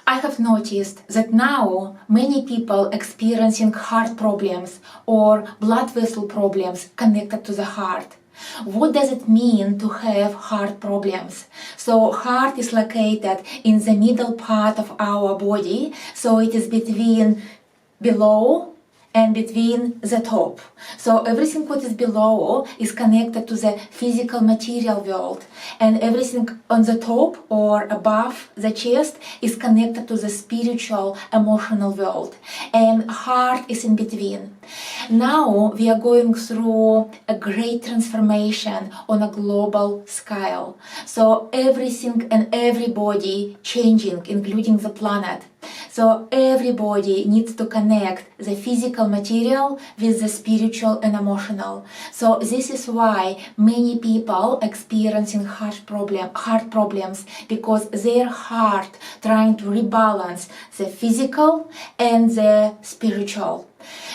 I have noticed that now many people experiencing heart problems or blood vessel problems connected to the heart. What does it mean to have heart problems? So heart is located in the middle part of our body, so it is below and between the top. So everything what is below is connected to the physical material world, and everything on the top or above the chest is connected to the spiritual emotional world, and heart is in between. Now we are going through a great transformation on a global scale. So everything and everybody changing, including the planet. So everybody needs to connect the physical material with the spiritual and emotional. So this is why many people experiencing heart problems, because their heart trying to rebalance the physical and the spiritual.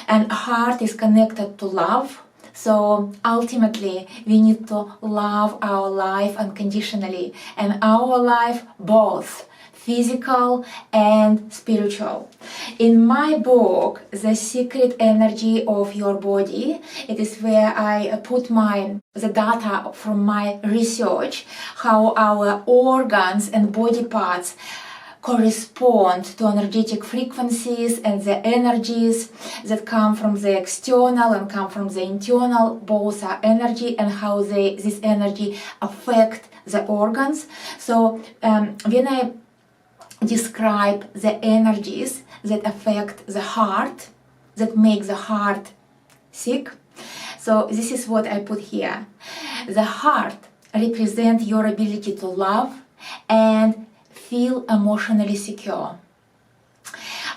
And heart is connected to love. So ultimately, we need to love our life unconditionally, and our life both physical and spiritual. In my book, The Secret Energy of Your Body, it is where I put the data from my research, how our organs and body parts correspond to energetic frequencies and the energies that come from the external and come from the internal. Both are energy, and how this energy affect the organs. So when I describe the energies that affect the heart, that make the heart sick, so this is what I put here. The heart represents your ability to love and feel emotionally secure.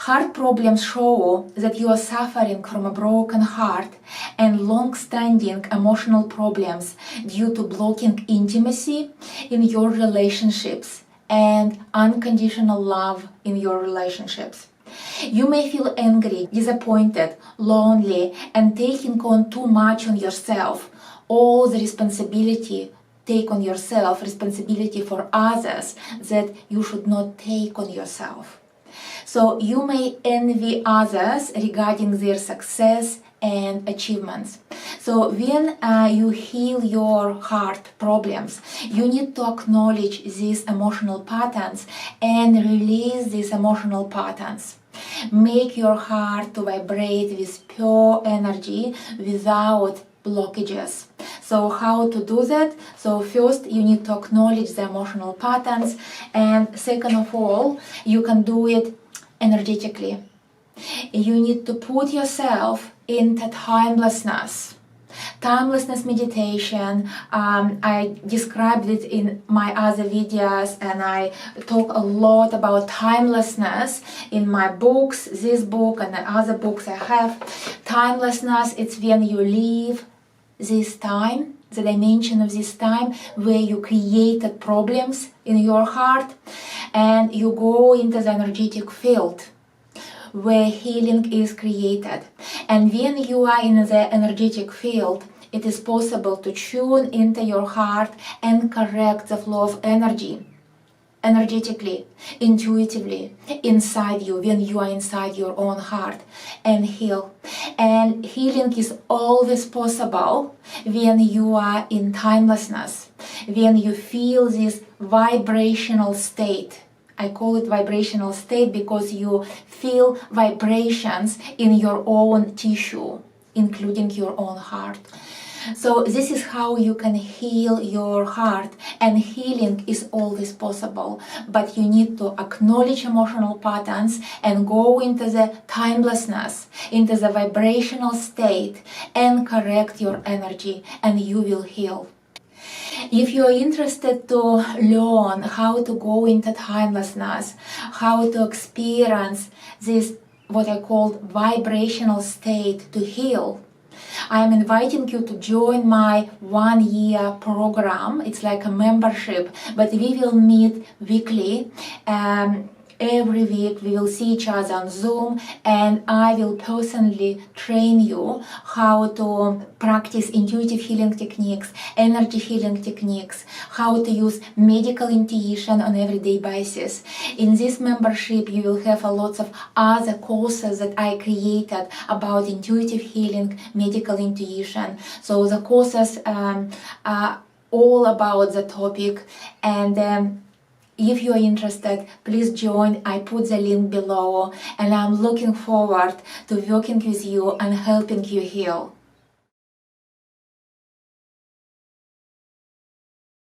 Heart problems show that you are suffering from a broken heart and long-standing emotional problems due to blocking intimacy in your relationships and unconditional love in your relationships. You may feel angry, disappointed, lonely, and taking on too much on yourself. All the responsibility take on yourself, responsibility for others that you should not take on yourself. So you may envy others regarding their success and achievements. So when you heal your heart problems, you need to acknowledge these emotional patterns and release these emotional patterns. Make your heart to vibrate with pure energy without blockages. So how to do that? So first you need to acknowledge the emotional patterns, and second of all, you can do it energetically. You need to put yourself into timelessness. Timelessness meditation, I described it in my other videos, and I talk a lot about timelessness in my books, this book and the other books I have. Timelessness, it's when you live this time, the dimension of this time where you created problems in your heart, and you go into the energetic field where healing is created. And when you are in the energetic field, it is possible to tune into your heart and correct the flow of energy energetically, intuitively, inside you, when you are inside your own heart, and heal. And healing is always possible when you are in timelessness, when you feel this vibrational state. I call it vibrational state because you feel vibrations in your own tissue, including your own heart. So this is how you can heal your heart, and healing is always possible, but you need to acknowledge emotional patterns and go into the timelessness, into the vibrational state, and correct your energy, and you will heal. If you are interested to learn how to go into timelessness, how to experience this, what I call vibrational state, to heal, I am inviting you to join my 1-year program. It's like a membership, but we will meet weekly. Every week we will see each other on Zoom, and I will personally train you how to practice intuitive healing techniques, energy healing techniques, how to use medical intuition on everyday basis. In this membership you will have a lot of other courses that I created about intuitive healing, medical intuition. So the courses are all about the topic, and if you are interested, please join. I put the link below, and I'm looking forward to working with you and helping you heal.